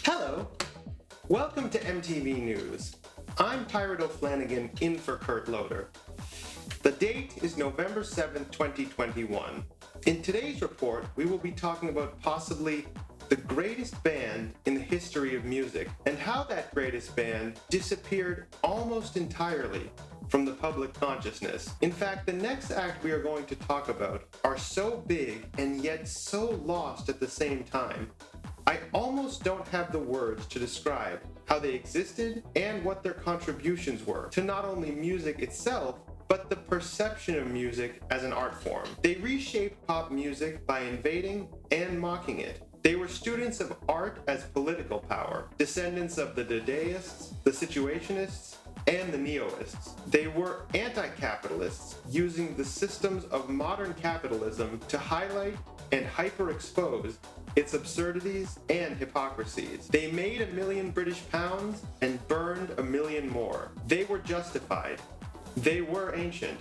Hello! Welcome to MTV News. I'm Pirate O'Flanagan in for Kurt Loder. The date is November 7th, 2021. In today's report, we will be talking about possibly the greatest band in the history of music and how that greatest band disappeared almost entirely from the public consciousness. In fact, the next act we are going to talk about are so big and yet so lost at the same time. I almost don't have the words to describe how they existed and what their contributions were to not only music itself, but the perception of music as an art form. They reshaped pop music by invading and mocking it. They were students of art as political power, descendants of the Dadaists, the Situationists, and the Neoists. They were anti-capitalists, using the systems of modern capitalism to highlight and hyper-expose its absurdities and hypocrisies. They made £1 million British and burned 1 million more. They were justified. They were ancient.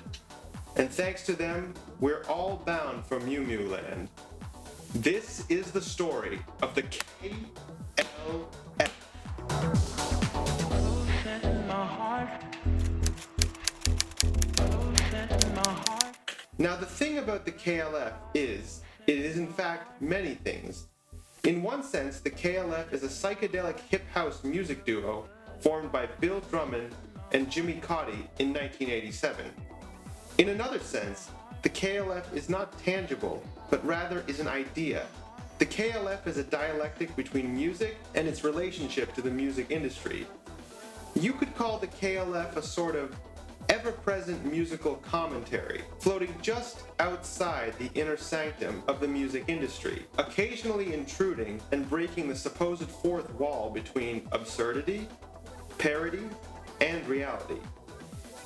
And thanks to them, we're all bound for Mew Mew Land. This is the story of the KLF. Now the thing about the KLF is, it is in fact many things. In one sense, the KLF is a psychedelic hip house music duo formed by Bill Drummond and Jimmy Cauty in 1987. In another sense, the KLF is not tangible, but rather is an idea. The KLF is a dialectic between music and its relationship to the music industry. You could call the KLF a sort of ever-present musical commentary, floating just outside the inner sanctum of the music industry, occasionally intruding and breaking the supposed fourth wall between absurdity, parody, and reality.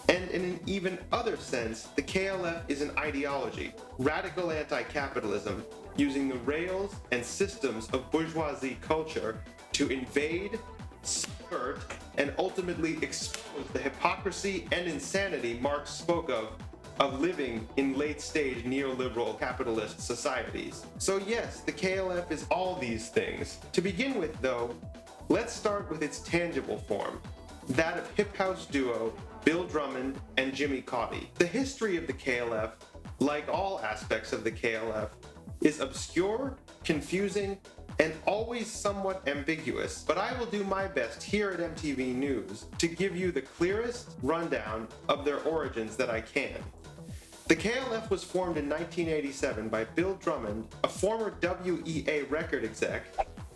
And in an even other sense, the KLF is an ideology, radical anti-capitalism, using the rails and systems of bourgeoisie culture to invade, subvert, and ultimately expose the hypocrisy and insanity Marx spoke of living in late-stage neoliberal capitalist societies. So yes, the KLF is all these things. To begin with, though, let's start with its tangible form, that of hip house duo Bill Drummond and Jimmy Cauty. The history of the KLF, like all aspects of the KLF, is obscure, confusing, and always somewhat ambiguous, but I will do my best here at MTV News to give you the clearest rundown of their origins that I can. The KLF was formed in 1987 by Bill Drummond, a former WEA record exec,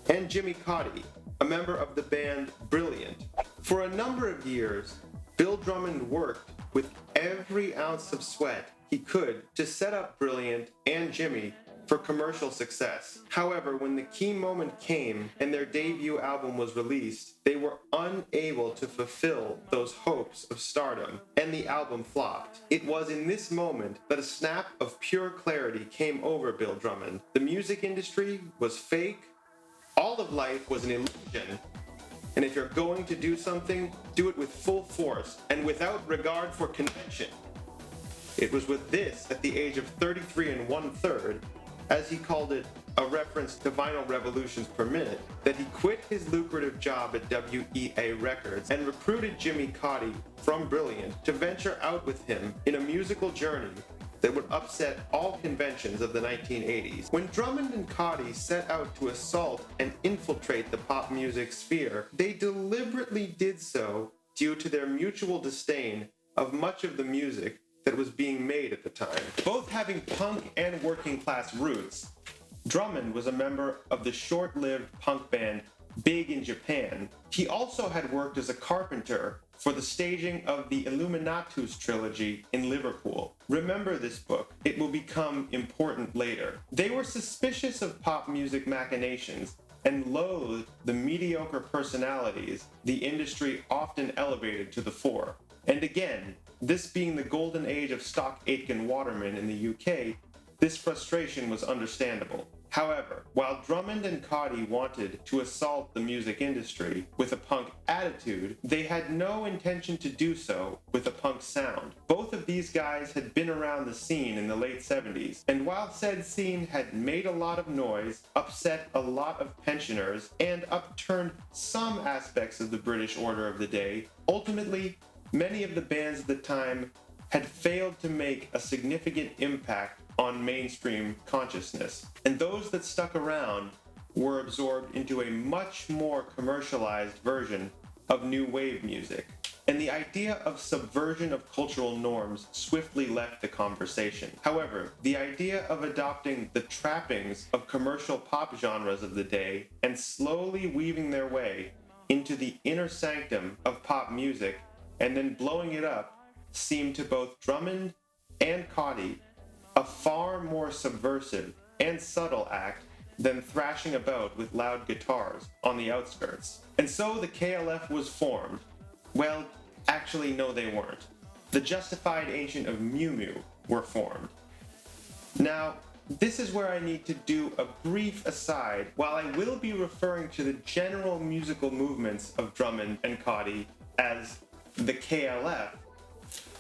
and Jimmy Cauty, a member of the band Brilliant. For a number of years, Bill Drummond worked with every ounce of sweat he could to set up Brilliant and Jimmy for commercial success. However, when the key moment came and their debut album was released, they were unable to fulfill those hopes of stardom, and the album flopped. It was in this moment that a snap of pure clarity came over Bill Drummond. The music industry was fake, all of life was an illusion, and if you're going to do something, do it with full force and without regard for convention. It was with this, at the age of 33 1/3, as he called it, a reference to vinyl revolutions per minute, that he quit his lucrative job at WEA Records and recruited Jimmy Cauty from Brilliant to venture out with him in a musical journey that would upset all conventions of the 1980s. When Drummond and Cauty set out to assault and infiltrate the pop music sphere, they deliberately did so due to their mutual disdain of much of the music that was being made at the time. Both having punk and working class roots, Drummond was a member of the short-lived punk band Big in Japan. He also had worked as a carpenter for the staging of the Illuminatus Trilogy in Liverpool. Remember this book, it will become important later. They were suspicious of pop music machinations and loathed the mediocre personalities the industry often elevated to the fore. And again, this being the golden age of Stock Aitken Waterman in the UK, this frustration was understandable. However, while Drummond and Cauty wanted to assault the music industry with a punk attitude, they had no intention to do so with a punk sound. Both of these guys had been around the scene in the late 70s, and while said scene had made a lot of noise, upset a lot of pensioners, and upturned some aspects of the British order of the day, ultimately, many of the bands at the time had failed to make a significant impact on mainstream consciousness, and those that stuck around were absorbed into a much more commercialized version of new wave music. And the idea of subversion of cultural norms swiftly left the conversation. However, the idea of adopting the trappings of commercial pop genres of the day and slowly weaving their way into the inner sanctum of pop music and then blowing it up seemed to both Drummond and Cauty a far more subversive and subtle act than thrashing about with loud guitars on the outskirts. And so the KLF was formed. Well, actually no they weren't. The Justified Ancient of Mew Mew were formed. Now, this is where I need to do a brief aside. While I will be referring to the general musical movements of Drummond and Cauty as the KLF,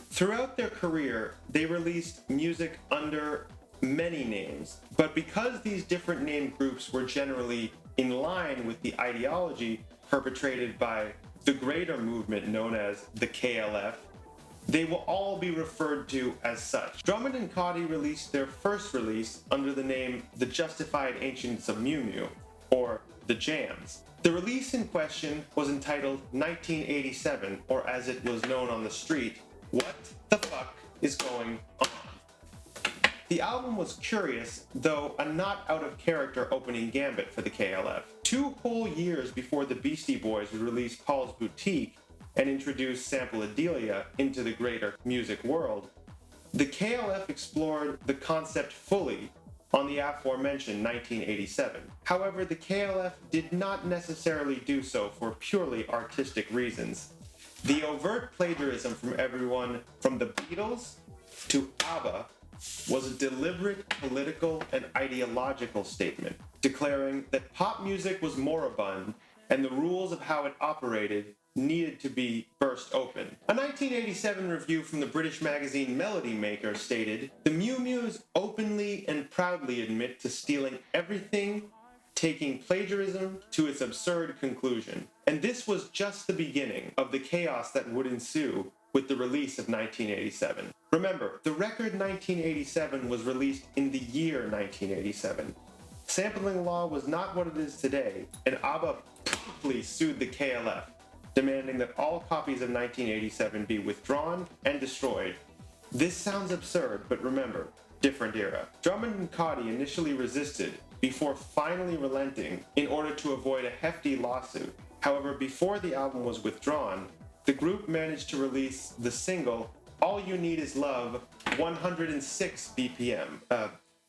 throughout their career, they released music under many names, but because these different name groups were generally in line with the ideology perpetrated by the greater movement known as the KLF, they will all be referred to as such. Drummond and Cauty released their first release under the name The Justified Ancients of Mew Mew, or The Jams. The release in question was entitled 1987, or as it was known on the street, What the Fuck is Going On? The album was curious, though a not out of character opening gambit for the KLF. 2 whole years before the Beastie Boys would release Paul's Boutique and introduce Sampleadelia into the greater music world, the KLF explored the concept fully on the aforementioned 1987. However, the KLF did not necessarily do so for purely artistic reasons. The overt plagiarism from everyone from the Beatles to ABBA was a deliberate political and ideological statement, declaring that pop music was moribund and the rules of how it operated needed to be burst open. A 1987 review from the British magazine Melody Maker stated, "The Mew Mews openly and proudly admit to stealing everything, taking plagiarism to its absurd conclusion. And this was just the beginning of the chaos that would ensue with the release of 1987. Remember, the record 1987 was released in the year 1987. Sampling law was not what it is today, and ABBA promptly sued the KLF, demanding that all copies of 1987 be withdrawn and destroyed. This sounds absurd, but remember, different era. Drummond and Cauty initially resisted before finally relenting in order to avoid a hefty lawsuit. However, before the album was withdrawn, the group managed to release the single All You Need Is Love 106 BPM.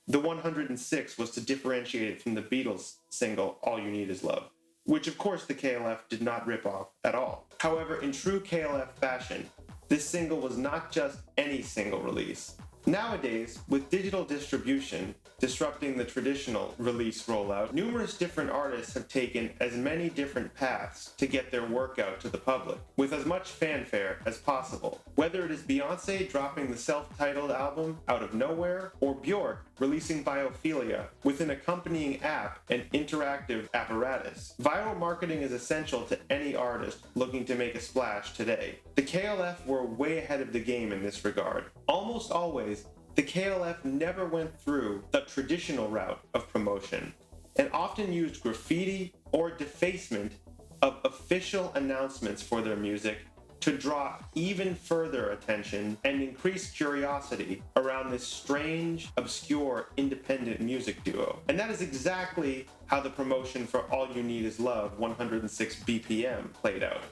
The 106 was to differentiate it from the Beatles single All You Need Is Love, which of course the KLF did not rip off at all. However, in true KLF fashion, this single was not just any single release. Nowadays, with digital distribution disrupting the traditional release rollout, numerous different artists have taken as many different paths to get their work out to the public, with as much fanfare as possible. Whether it is Beyoncé dropping the self-titled album out of nowhere, or Björk releasing Biophilia with an accompanying app and interactive apparatus, viral marketing is essential to any artist looking to make a splash today. The KLF were way ahead of the game in this regard. Almost always, the KLF never went through the traditional route of promotion and often used graffiti or defacement of official announcements for their music to draw even further attention and increase curiosity around this strange, obscure, independent music duo. And that is exactly how the promotion for All You Need Is Love 106 BPM played out.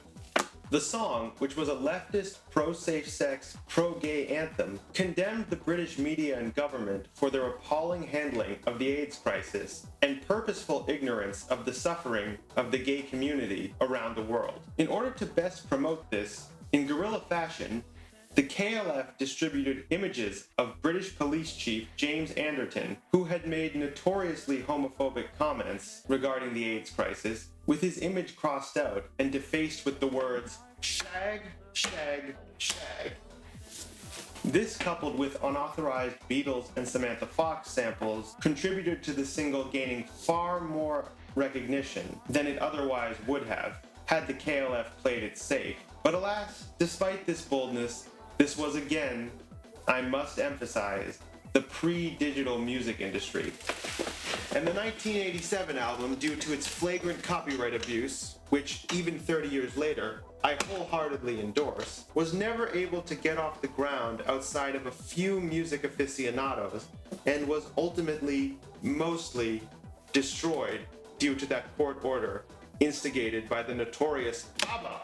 The song, which was a leftist, pro-safe sex, pro-gay anthem, condemned the British media and government for their appalling handling of the AIDS crisis and purposeful ignorance of the suffering of the gay community around the world. In order to best promote this, in guerrilla fashion, The KLF distributed images of British police chief James Anderton, who had made notoriously homophobic comments regarding the AIDS crisis, with his image crossed out and defaced with the words, "Shag, shag, shag." This, coupled with unauthorized Beatles and Samantha Fox samples, contributed to the single gaining far more recognition than it otherwise would have, had the KLF played it safe. But alas, despite this boldness, this was again, I must emphasize, the pre-digital music industry. And the 1987 album, due to its flagrant copyright abuse, which even 30 years later, I wholeheartedly endorse, was never able to get off the ground outside of a few music aficionados and was ultimately, mostly, destroyed due to that court order instigated by the notorious ABBA.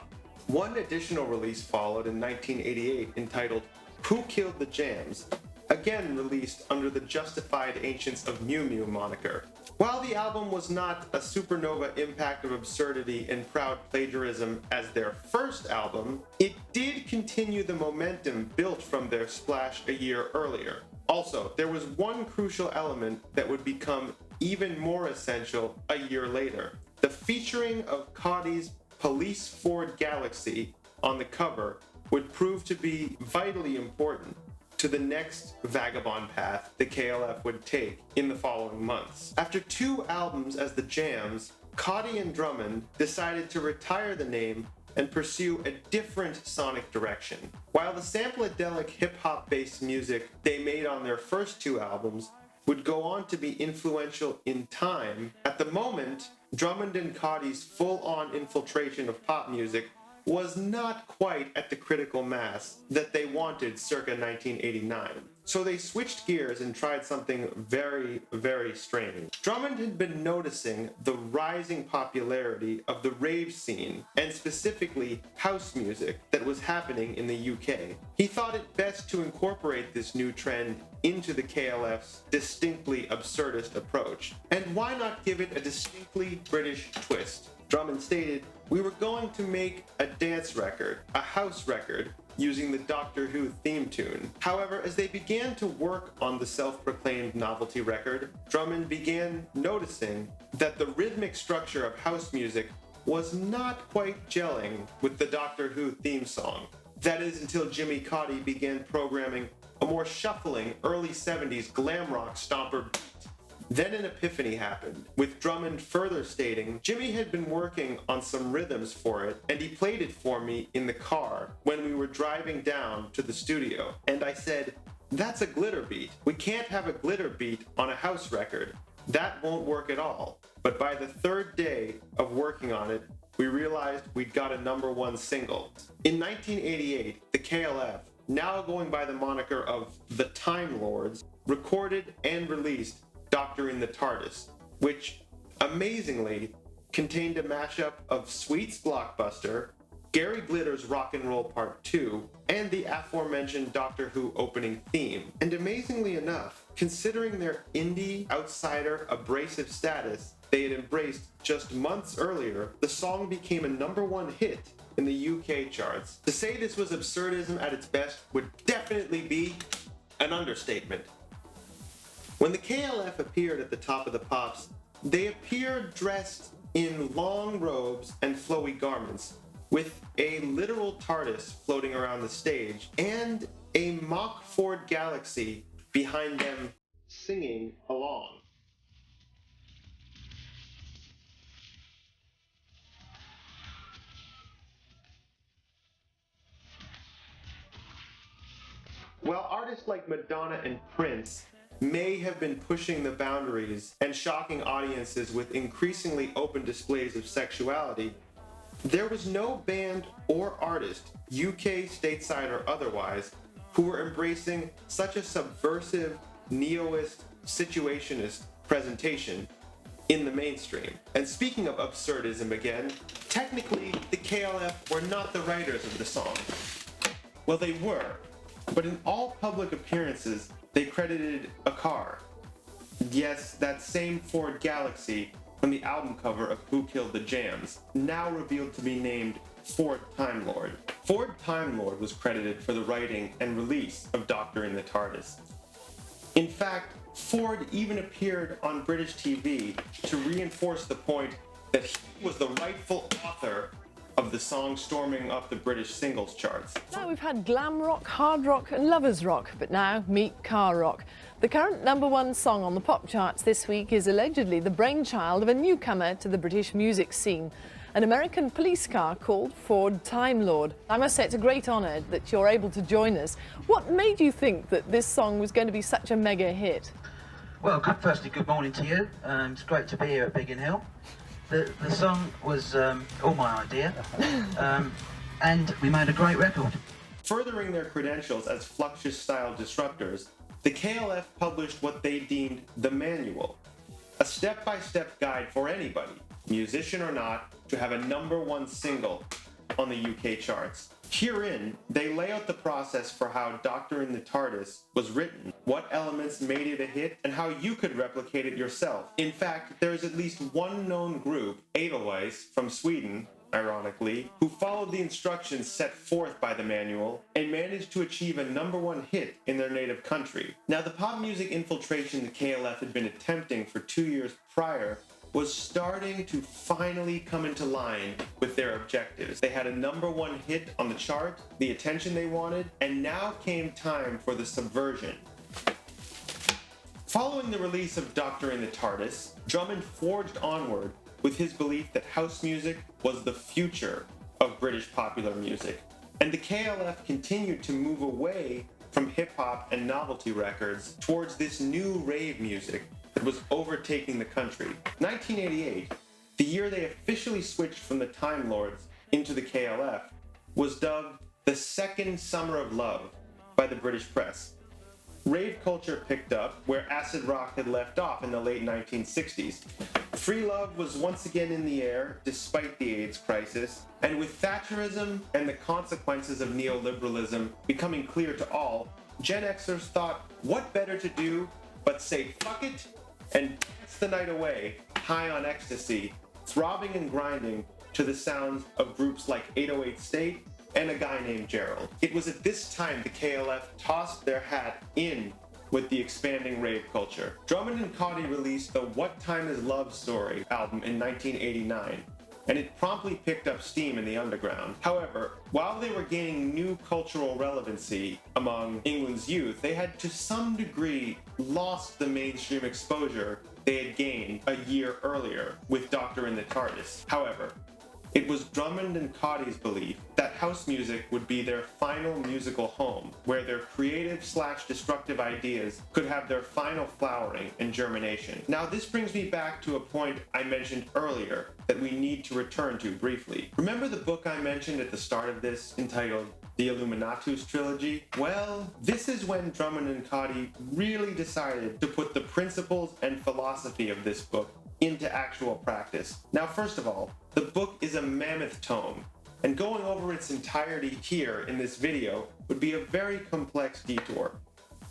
One additional release followed in 1988 entitled Who Killed the Jams, again released under the Justified Ancients of Mew Mew moniker. While the album was not a supernova impact of absurdity and proud plagiarism as their first album, it did continue the momentum built from their splash a year earlier. Also, there was one crucial element that would become even more essential a year later. The featuring of Cauty's Police Ford Galaxy on the cover would prove to be vitally important to the next vagabond path the KLF would take in the following months. After 2 albums as the Jams, Cauty and Drummond decided to retire the name and pursue a different sonic direction. While the sampledelic hip-hop based music they made on their first 2 albums would go on to be influential in time, at the moment, Drummond and Cauty's full-on infiltration of pop music was not quite at the critical mass that they wanted circa 1989. So they switched gears and tried something very, very strange. Drummond had been noticing the rising popularity of the rave scene, and specifically house music, that was happening in the UK. He thought it best to incorporate this new trend into the KLF's distinctly absurdist approach. And why not give it a distinctly British twist? Drummond stated, "We were going to make a dance record, a house record, using the Doctor Who theme tune." However, as they began to work on the self-proclaimed novelty record, Drummond began noticing that the rhythmic structure of house music was not quite gelling with the Doctor Who theme song. That is until Jimmy Cauty began programming a more shuffling early 70s glam rock stomper beat. Then an epiphany happened, with Drummond further stating, "Jimmy had been working on some rhythms for it, and he played it for me in the car when we were driving down to the studio. And I said, that's a glitter beat. We can't have a glitter beat on a house record. That won't work at all." But by the 3rd day of working on it, we realized we'd got a #1 single. In 1988, the KLF, now going by the moniker of the Timelords, recorded and released Doctor in the TARDIS, which, amazingly, contained a mashup of Sweet's Blockbuster, Gary Glitter's Rock and Roll Part 2, and the aforementioned Doctor Who opening theme. And amazingly enough, considering their indie, outsider, abrasive status they had embraced just months earlier, the song became a #1 hit in the UK charts. To say this was absurdism at its best would definitely be an understatement. When the KLF appeared at the top of the pops, they appeared dressed in long robes and flowy garments, with a literal TARDIS floating around the stage, and a mock Ford Galaxy behind them singing along. While artists like Madonna and Prince may have been pushing the boundaries and shocking audiences with increasingly open displays of sexuality, there was no band or artist, UK, stateside, or otherwise, who were embracing such a subversive, neoist, situationist presentation in the mainstream. And speaking of absurdism again, technically the KLF were not the writers of the song. Well, they were, but in all public appearances, they credited a car. Yes, that same Ford Galaxy from the album cover of Who Killed the Jams, now revealed to be named Ford Time Lord. Ford Time Lord was credited for the writing and release of Doctor in the TARDIS. In fact, Ford even appeared on British TV to reinforce the point that he was the rightful author of the song storming up the British singles charts. Now we've had glam rock, hard rock and lovers rock, but now meet car rock. The current #1 song on the pop charts this week is allegedly the brainchild of a newcomer to the British music scene, an American police car called Ford Time Lord. I must say it's a great honour that you're able to join us. What made you think that this song was going to be such a mega hit? Well, firstly, good morning to you. It's great to be here at Biggin Hill. The song was all my idea, and we made a great record. Furthering their credentials as Fluxus-style disruptors, the KLF published what they deemed the manual, a step-by-step guide for anybody, musician or not, to have a #1 single on the UK charts. Herein, they lay out the process for how Doctor in the TARDIS was written, what elements made it a hit, and how you could replicate it yourself. In fact, there is at least one known group, Edelweiss, from Sweden, ironically, who followed the instructions set forth by the manual and managed to achieve a #1 hit in their native country. Now, the pop music infiltration the KLF had been attempting for 2 years prior was starting to finally come into line with their objectives. They had a #1 hit on the chart, the attention they wanted, and now came time for the subversion. Following the release of Doctor in the TARDIS, Drummond forged onward with his belief that house music was the future of British popular music, and the KLF continued to move away from hip-hop and novelty records towards this new rave music that was overtaking the country. 1988, the year they officially switched from the Time Lords into the KLF, was dubbed the second summer of love by the British press. Rave culture picked up where acid rock had left off in the late 1960s. Free love was once again in the air despite the AIDS crisis, and with Thatcherism and the consequences of neoliberalism becoming clear to all, Gen Xers thought what better to do but say fuck it and dance the night away, high on ecstasy, throbbing and grinding to the sounds of groups like 808 State and a guy named Gerald. It was at this time the KLF tossed their hat in with the expanding rave culture. Drummond and Cauty released the What Time Is Love Story album in 1989, and it promptly picked up steam in the underground. However, while they were gaining new cultural relevancy among England's youth, they had to some degree lost the mainstream exposure they had gained a year earlier with Doctor in the TARDIS. However, it was Drummond and Cauty's belief that house music would be their final musical home, where their creative/destructive ideas could have their final flowering and germination. Now, this brings me back to a point I mentioned earlier that we need to return to briefly. Remember the book I mentioned at the start of this, entitled The Illuminatus Trilogy? Well, this is when Drummond and Cauty really decided to put the principles and philosophy of this book into actual practice. Now, first of all, the book is a mammoth tome, and going over its entirety here in this video would be a very complex detour,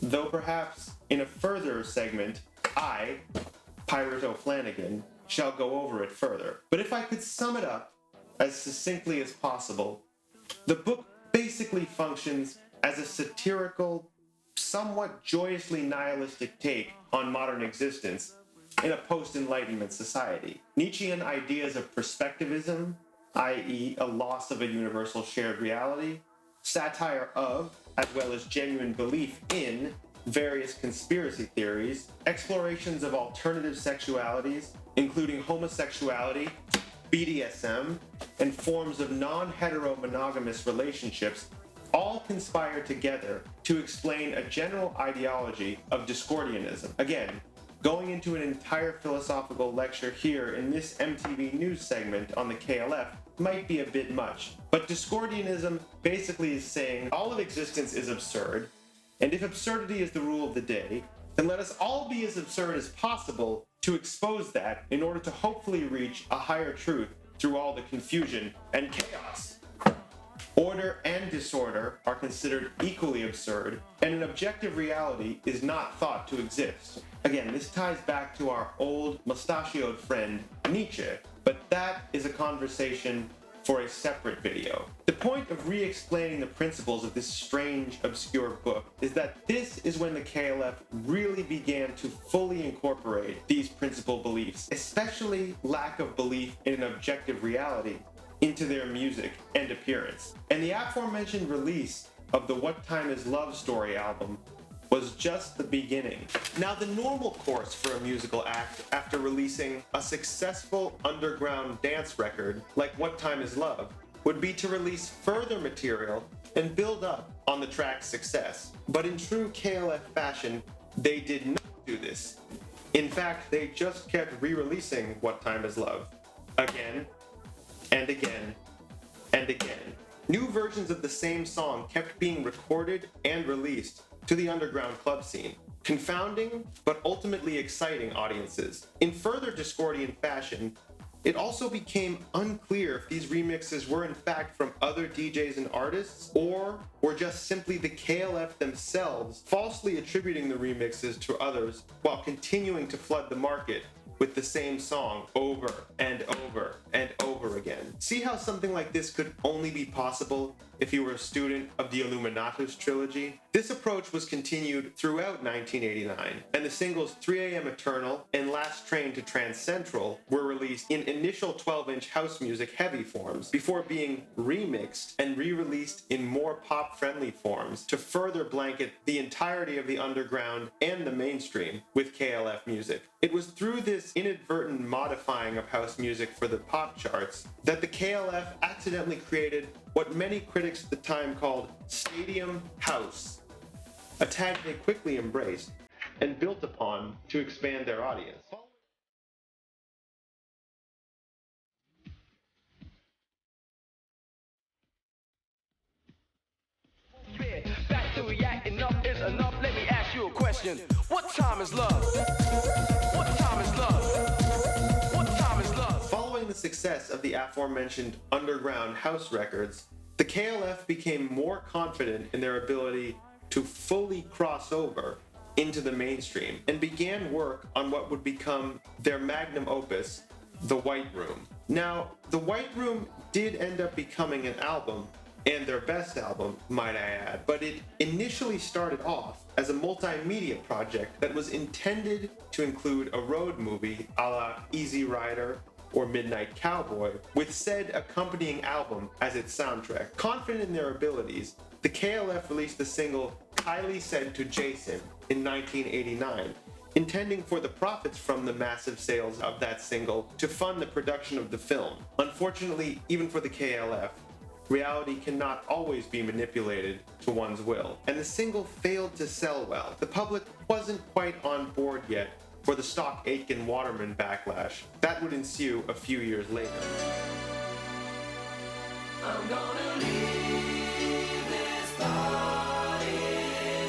though perhaps in a further segment, I, Pirate O'Flanagan, shall go over it further. But if I could sum it up as succinctly as possible, the book basically functions as a satirical, somewhat joyously nihilistic take on modern existence in a post-Enlightenment society. Nietzschean ideas of perspectivism, i.e. a loss of a universal shared reality, satire of, as well as genuine belief in, various conspiracy theories, explorations of alternative sexualities, including homosexuality, BDSM, and forms of non-hetero-monogamous relationships, all conspire together to explain a general ideology of Discordianism. Again, going into an entire philosophical lecture here in this MTV News segment on the KLF might be a bit much, but Discordianism basically is saying all of existence is absurd, and if absurdity is the rule of the day, then let us all be as absurd as possible to expose that in order to hopefully reach a higher truth through all the confusion and chaos. Order and disorder are considered equally absurd, and an objective reality is not thought to exist. Again, this ties back to our old mustachioed friend Nietzsche, but that is a conversation for a separate video. The point of re-explaining the principles of this strange, obscure book is that this is when the KLF really began to fully incorporate these principal beliefs, especially lack of belief in an objective reality, into their music and appearance. And the aforementioned release of the What Time Is Love Story album was just the beginning. Now, the normal course for a musical act after releasing a successful underground dance record like What Time Is Love would be to release further material and build up on the track's success. But in true KLF fashion, they did not do this. In fact, they just kept re-releasing What Time Is Love again and again and again. New versions of the same song kept being recorded and released to the underground club scene, confounding but ultimately exciting audiences. In further Discordian fashion, it also became unclear if these remixes were in fact from other DJs and artists, or were just simply the KLF themselves falsely attributing the remixes to others while continuing to flood the market with the same song over and over and over again. See how something like this could only be possible if you were a student of the Illuminatus Trilogy? This approach was continued throughout 1989, and the singles 3 AM Eternal and Last Train to Trans Central were released in initial 12-inch house music heavy forms before being remixed and re-released in more pop-friendly forms to further blanket the entirety of the underground and the mainstream with KLF music. It was through this inadvertent modifying of house music for the pop charts that the KLF accidentally created what many critics at the time called stadium house, a tag they quickly embraced and built upon to expand their audience. Back to react, enough is enough. Let me ask you a question. What time is love? What time is love? What time is love? Following the success of the aforementioned underground house records, the KLF became more confident in their ability to fully cross over into the mainstream and began work on what would become their magnum opus, The White Room. Now, The White Room did end up becoming an album, and their best album, might I add, but it initially started off as a multimedia project that was intended to include a road movie a la Easy Rider or Midnight Cowboy, with said accompanying album as its soundtrack. Confident in their abilities, the KLF released the single Kylie Said to Jason in 1989, intending for the profits from the massive sales of that single to fund the production of the film. Unfortunately, even for the KLF, reality cannot always be manipulated to one's will, and the single failed to sell well. The public wasn't quite on board yet for the Stock Aitken Waterman backlash that would ensue a few years later. I'm gonna leave this party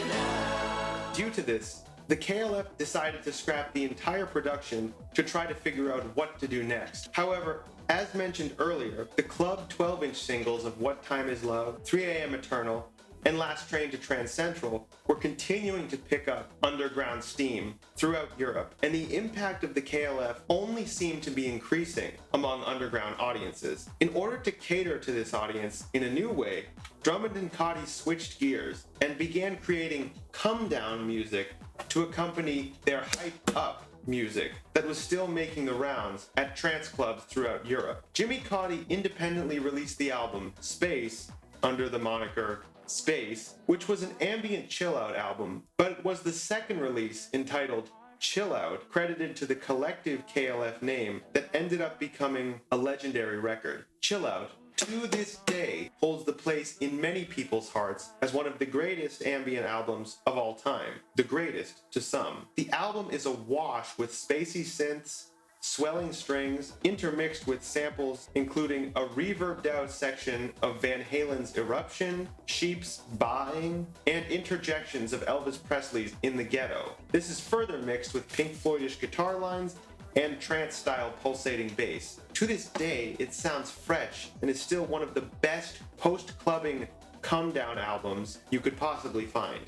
now. Due to this, the KLF decided to scrap the entire production to try to figure out what to do next. However, as mentioned earlier, the club 12-inch singles of What Time Is Love, 3 AM Eternal, and Last Train to Trans Central were continuing to pick up underground steam throughout Europe, and the impact of the KLF only seemed to be increasing among underground audiences. In order to cater to this audience in a new way, Drummond and Cauty switched gears and began creating come-down music to accompany their hype-up music that was still making the rounds at trance clubs throughout Europe. Jimmy Cauty independently released the album Space under the moniker Space, which was an ambient chill-out album, but it was the second release entitled Chill Out, credited to the collective KLF name, that ended up becoming a legendary record. Chill Out, to this day, holds the place in many people's hearts as one of the greatest ambient albums of all time. The greatest to some. The album is awash with spacey synths, swelling strings, intermixed with samples including a reverbed out section of Van Halen's Eruption, Sheep's Buying, and interjections of Elvis Presley's In the Ghetto. This is further mixed with Pink Floydish guitar lines and trance-style pulsating bass. To this day, it sounds fresh and is still one of the best post-clubbing come-down albums you could possibly find.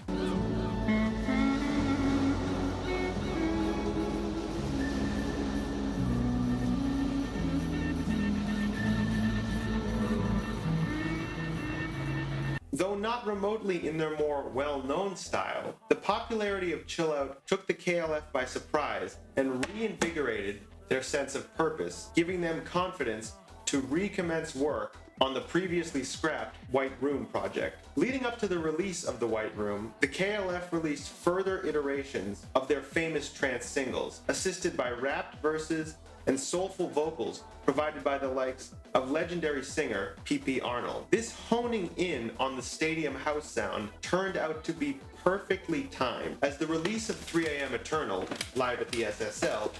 Though not remotely in their more well-known style, the popularity of chill out took the KLF by surprise and reinvigorated their sense of purpose, giving them confidence to recommence work on the previously scrapped White Room project. Leading up to the release of the White Room, the KLF released further iterations of their famous trance singles, assisted by rapped verses and soulful vocals provided by the likes of legendary singer P.P. Arnold. This honing in on the stadium house sound turned out to be perfectly timed, as the release of 3 AM Eternal, live at the SSL,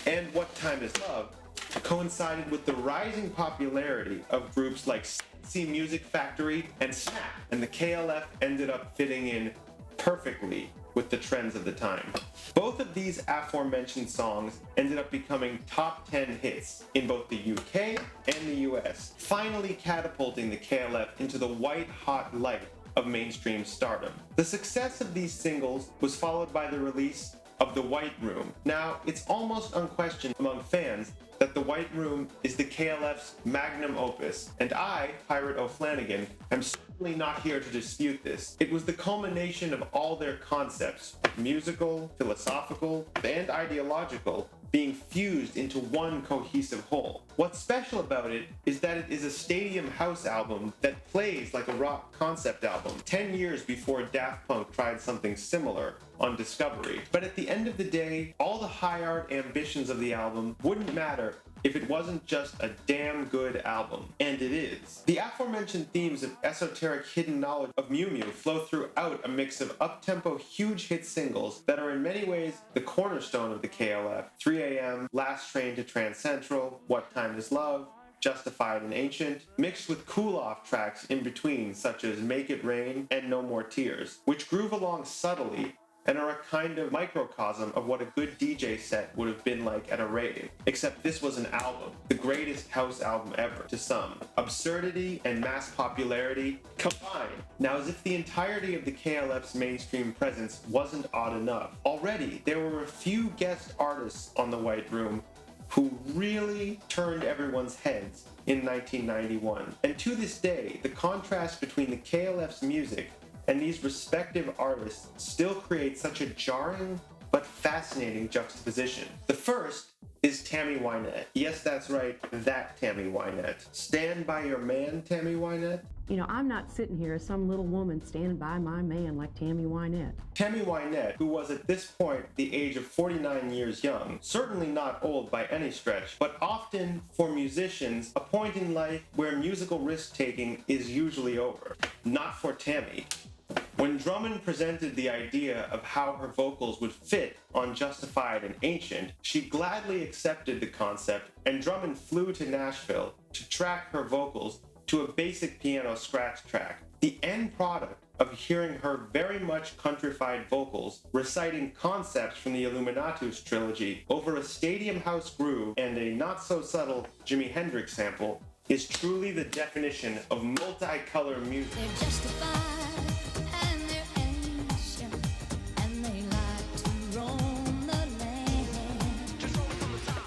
and What Time Is Love coincided with the rising popularity of groups like C Music Factory and Snap, and the KLF ended up fitting in perfectly with the trends of the time. Both of these aforementioned songs ended up becoming top 10 hits in both the UK and the US, finally catapulting the KLF into the white-hot light of mainstream stardom. The success of these singles was followed by the release of The White Room. Now, it's almost unquestioned among fans that The White Room is the KLF's magnum opus, and I, Pirate O'Flanagan, am certainly not here to dispute this. It was the culmination of all their concepts, musical, philosophical, and ideological, being fused into one cohesive whole. What's special about it is that it is a stadium house album that plays like a rock concept album, 10 years before Daft Punk tried something similar on Discovery. But at the end of the day, all the high art ambitions of the album wouldn't matter if it wasn't just a damn good album. And it is. The aforementioned themes of esoteric hidden knowledge of Mew Mew flow throughout a mix of up-tempo huge hit singles that are in many ways the cornerstone of the KLF: 3 AM, Last Train to Trans Central, What Time Is Love, Justified and Ancient, mixed with cool-off tracks in between such as Make It Rain and No More Tears, which groove along subtly and are a kind of microcosm of what a good DJ set would have been like at a rave. Except this was an album, the greatest house album ever to some. Absurdity and mass popularity combined. Now, as if the entirety of the KLF's mainstream presence wasn't odd enough, already there were a few guest artists on The White Room who really turned everyone's heads in 1991. And to this day, the contrast between the KLF's music and these respective artists still create such a jarring but fascinating juxtaposition. The first is Tammy Wynette. Yes, that's right, that Tammy Wynette. Stand by your man, Tammy Wynette? You know, I'm not sitting here as some little woman standing by my man like Tammy Wynette. Tammy Wynette, who was at this point the age of 49 years young, certainly not old by any stretch, but often, for musicians, a point in life where musical risk-taking is usually over. Not for Tammy. When Drummond presented the idea of how her vocals would fit on Justified and Ancient, she gladly accepted the concept, and Drummond flew to Nashville to track her vocals to a basic piano scratch track. The end product of hearing her very much countrified vocals reciting concepts from the Illuminatus Trilogy over a stadium house groove and a not-so-subtle Jimi Hendrix sample is truly the definition of multicolor music. They're justified.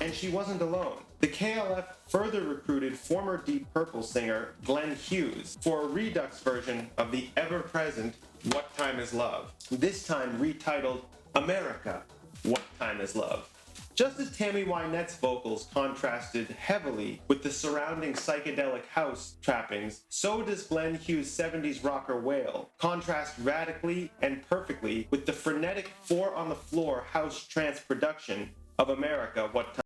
And she wasn't alone. The KLF further recruited former Deep Purple singer Glenn Hughes for a redux version of the ever-present What Time Is Love, this time retitled America, What Time Is Love. Just as Tammy Wynette's vocals contrasted heavily with the surrounding psychedelic house trappings, so does Glenn Hughes' 70s rocker Wail contrast radically and perfectly with the frenetic four-on-the-floor house trance production of America, What Time.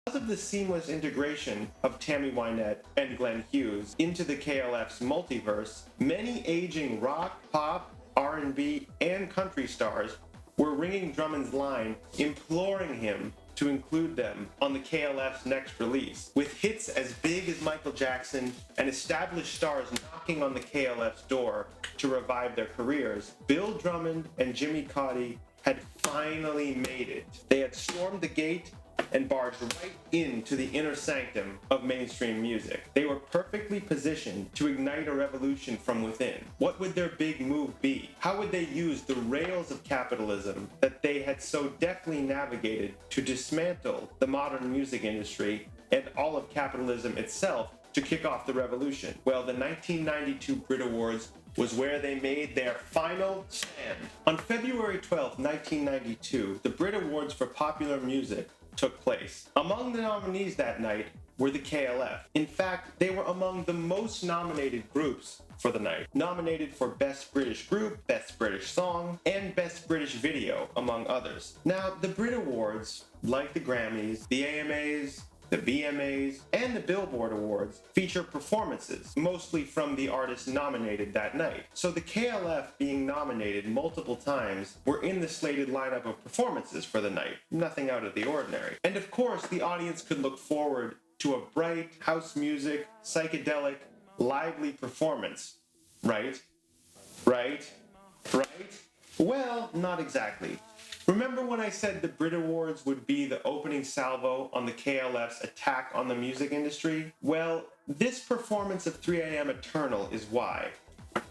Because of the seamless integration of Tammy Wynette and Glenn Hughes into the KLF's multiverse, many aging rock, pop, R&B, and country stars were ringing Drummond's line, imploring him to include them on the KLF's next release. With hits as big as Michael Jackson and established stars knocking on the KLF's door to revive their careers, Bill Drummond and Jimmy Cauty had finally made it. They had stormed the gate and barged right into the inner sanctum of mainstream music. They were perfectly positioned to ignite a revolution from within. What would their big move be? How would they use the rails of capitalism that they had so deftly navigated to dismantle the modern music industry and all of capitalism itself to kick off the revolution? Well, the 1992 Brit Awards was where they made their final stand. On February 12, 1992, the Brit Awards for Popular Music took place. Among the nominees that night were the KLF. In fact, they were among the most nominated groups for the night. Nominated for Best British Group, Best British Song, and Best British Video, among others. Now, the Brit Awards, like the Grammys, the AMAs, the BMAs, and the Billboard Awards feature performances, mostly from the artists nominated that night. So the KLF being nominated multiple times were in the slated lineup of performances for the night. Nothing out of the ordinary. And of course, the audience could look forward to a bright, house music, psychedelic, lively performance. Right? Right? Right? Well, not exactly. Remember when I said the Brit Awards would be the opening salvo on the KLF's attack on the music industry? Well, this performance of 3 AM Eternal is why.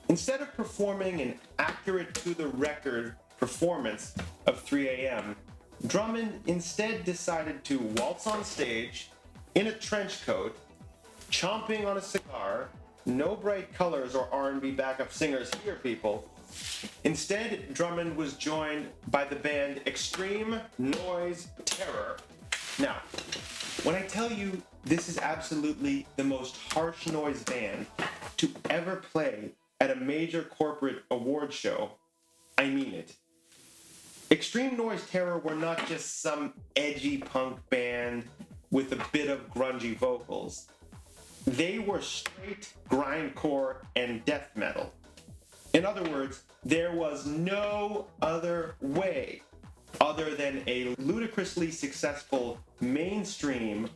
Instead of performing an accurate to-the-record performance of 3 AM, Drummond instead decided to waltz on stage in a trench coat, chomping on a cigar, no bright colors or R&B backup singers here, people. Instead, Drummond was joined by the band Extreme Noise Terror. Now, when I tell you this is absolutely the most harsh noise band to ever play at a major corporate award show, I mean it. Extreme Noise Terror were not just some edgy punk band with a bit of grungy vocals. They were straight grindcore and death metal. In other words, there was no other way other than a ludicrously successful mainstream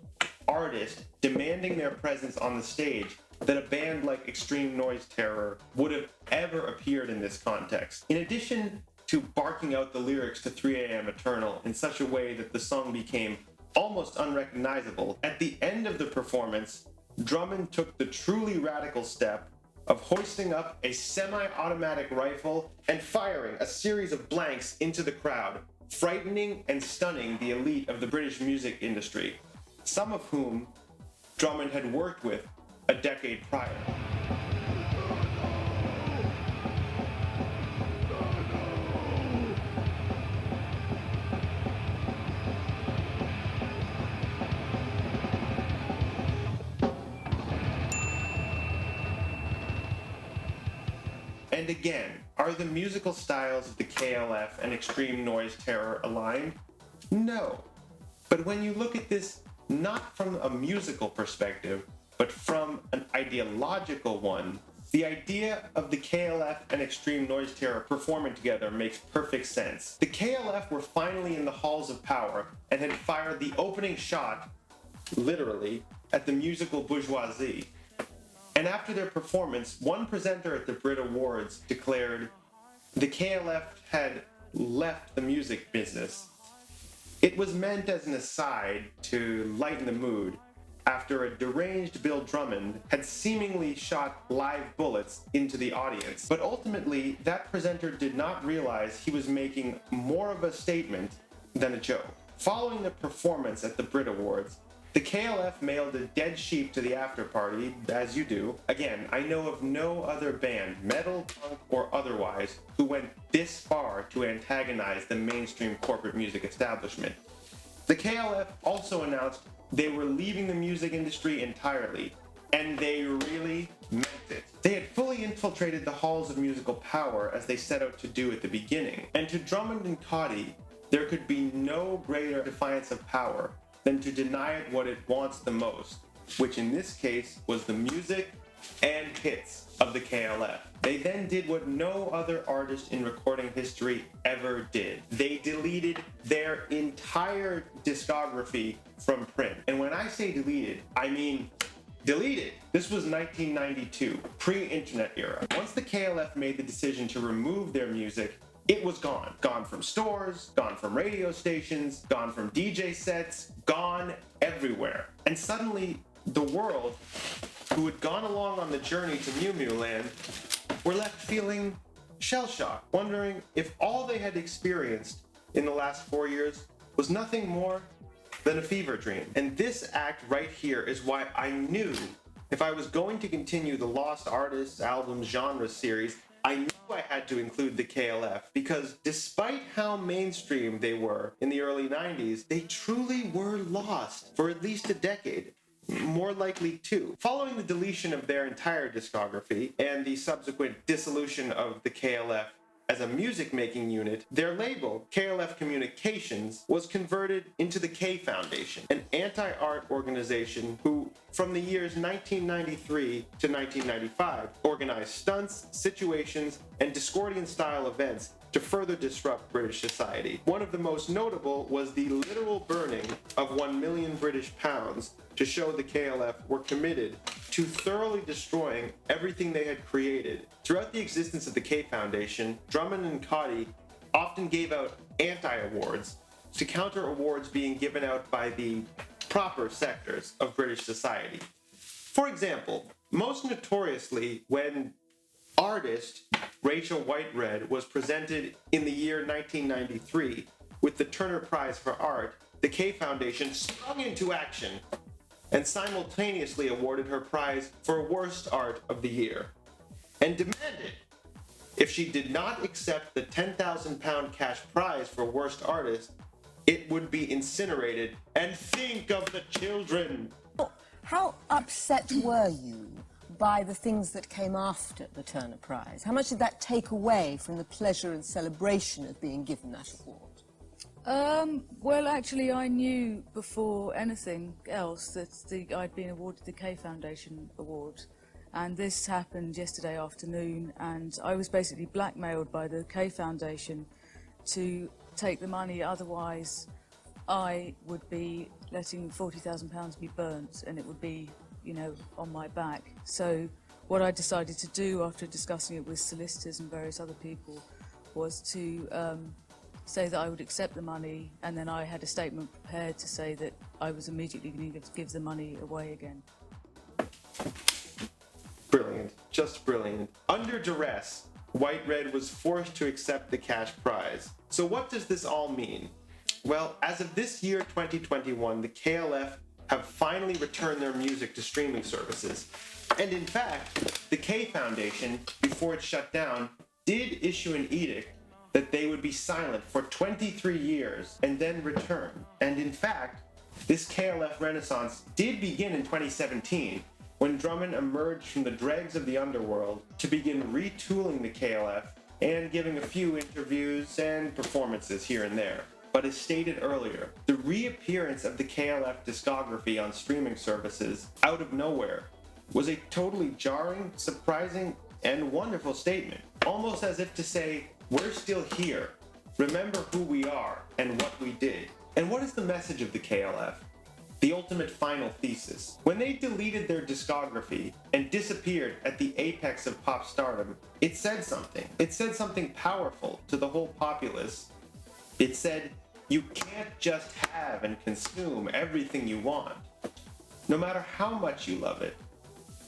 artist demanding their presence on the stage that a band like Extreme Noise Terror would have ever appeared in this context. In addition to barking out the lyrics to 3 AM Eternal in such a way that the song became almost unrecognizable, at the end of the performance, Drummond took the truly radical step of hoisting up a semi-automatic rifle and firing a series of blanks into the crowd, frightening and stunning the elite of the British music industry, some of whom Drummond had worked with a decade prior. And again, are the musical styles of the KLF and Extreme Noise Terror aligned? No. But when you look at this not from a musical perspective, but from an ideological one, the idea of the KLF and Extreme Noise Terror performing together makes perfect sense. The KLF were finally in the halls of power and had fired the opening shot, literally, at the musical bourgeoisie. And after their performance, one presenter at the Brit Awards declared the KLF had left the music business. It was meant as an aside to lighten the mood after a deranged Bill Drummond had seemingly shot live bullets into the audience. But ultimately, that presenter did not realize he was making more of a statement than a joke. Following the performance at the Brit Awards, the KLF mailed a dead sheep to the after party, as you do. Again, I know of no other band, metal, punk, or otherwise, who went this far to antagonize the mainstream corporate music establishment. The KLF also announced they were leaving the music industry entirely, and they really meant it. They had fully infiltrated the halls of musical power as they set out to do at the beginning, and to Drummond and Cauty, there could be no greater defiance of power than to deny it what it wants the most, which in this case was the music and hits of the KLF. They then did what no other artist in recording history ever did. They deleted their entire discography from print. And when I say deleted, I mean deleted. This was 1992, pre-internet era. Once the KLF made the decision to remove their music it was gone. Gone from stores, gone from radio stations, gone from DJ sets, gone everywhere. And suddenly, the world, who had gone along on the journey to Mew Mew Land, were left feeling shell-shocked, wondering if all they had experienced in the last 4 years was nothing more than a fever dream. And this act right here is why I knew if I was going to continue the Lost Artists Albums Genre series, I knew I had to include the KLF, because despite how mainstream they were in the early 90s, they truly were lost for at least a decade. More likely two. Following the deletion of their entire discography and the subsequent dissolution of the KLF as a music-making unit, their label, KLF Communications, was converted into the K Foundation, an anti-art organization who, from the years 1993 to 1995, organized stunts, situations, and Discordian-style events to further disrupt British society. One of the most notable was the literal burning of 1 million British pounds to show the KLF were committed to thoroughly destroying everything they had created. Throughout the existence of the K Foundation, Drummond and Cauty often gave out anti-awards to counter awards being given out by the proper sectors of British society. For example, most notoriously, when artist Rachel Whitered was presented in the year 1993 with the Turner Prize for Art, the K Foundation sprung into action and simultaneously awarded her prize for Worst Art of the Year, and demanded if she did not accept the £10,000 cash prize for Worst Artist, it would be incinerated. And think of the children! How upset were you by the things that came after the Turner Prize? How much did that take away from the pleasure and celebration of being given that award? Well, actually, I knew before anything else that I'd been awarded the K Foundation Award, and this happened yesterday afternoon, and I was basically blackmailed by the K Foundation to take the money, otherwise I would be letting £40,000 be burnt, and it would be, you know, on my back. So what I decided to do after discussing it with solicitors and various other people was to say that I would accept the money, and then I had a statement prepared to say that I was immediately going to give the money away again. Brilliant. Just brilliant. Under duress, Whitered was forced to accept the cash prize. So what does this all mean? Well, as of this year, 2021, the KLF have finally returned their music to streaming services. And in fact, the K Foundation, before it shut down, did issue an edict that they would be silent for 23 years and then return. And in fact, this KLF renaissance did begin in 2017, when Drummond emerged from the dregs of the underworld to begin retooling the KLF and giving a few interviews and performances here and there. But as stated earlier, the reappearance of the KLF discography on streaming services out of nowhere was a totally jarring, surprising, and wonderful statement. Almost as if to say, we're still here, remember who we are and what we did. And what is the message of the KLF? The ultimate final thesis. When they deleted their discography and disappeared at the apex of pop stardom, it said something. It said something powerful to the whole populace. It said, you can't just have and consume everything you want, no matter how much you love it.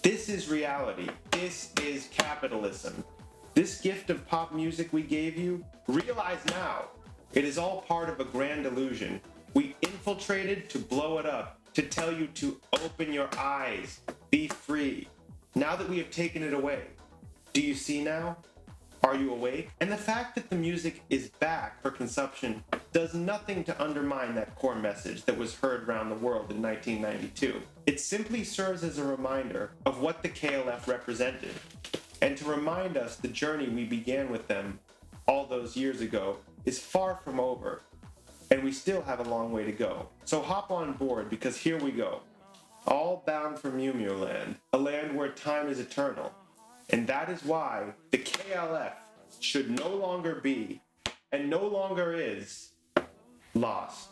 This is reality. This is capitalism. This gift of pop music we gave you, realize now, it is all part of a grand illusion. We infiltrated to blow it up, to tell you to open your eyes, be free. Now that we have taken it away, do you see now? Are you awake? And the fact that the music is back for consumption does nothing to undermine that core message that was heard around the world in 1992. It simply serves as a reminder of what the KLF represented, and to remind us the journey we began with them all those years ago is far from over, and we still have a long way to go. So hop on board, because here we go. All bound for Mew Mew Land, a land where time is eternal. And that is why the KLF should no longer be, and no longer is, lost.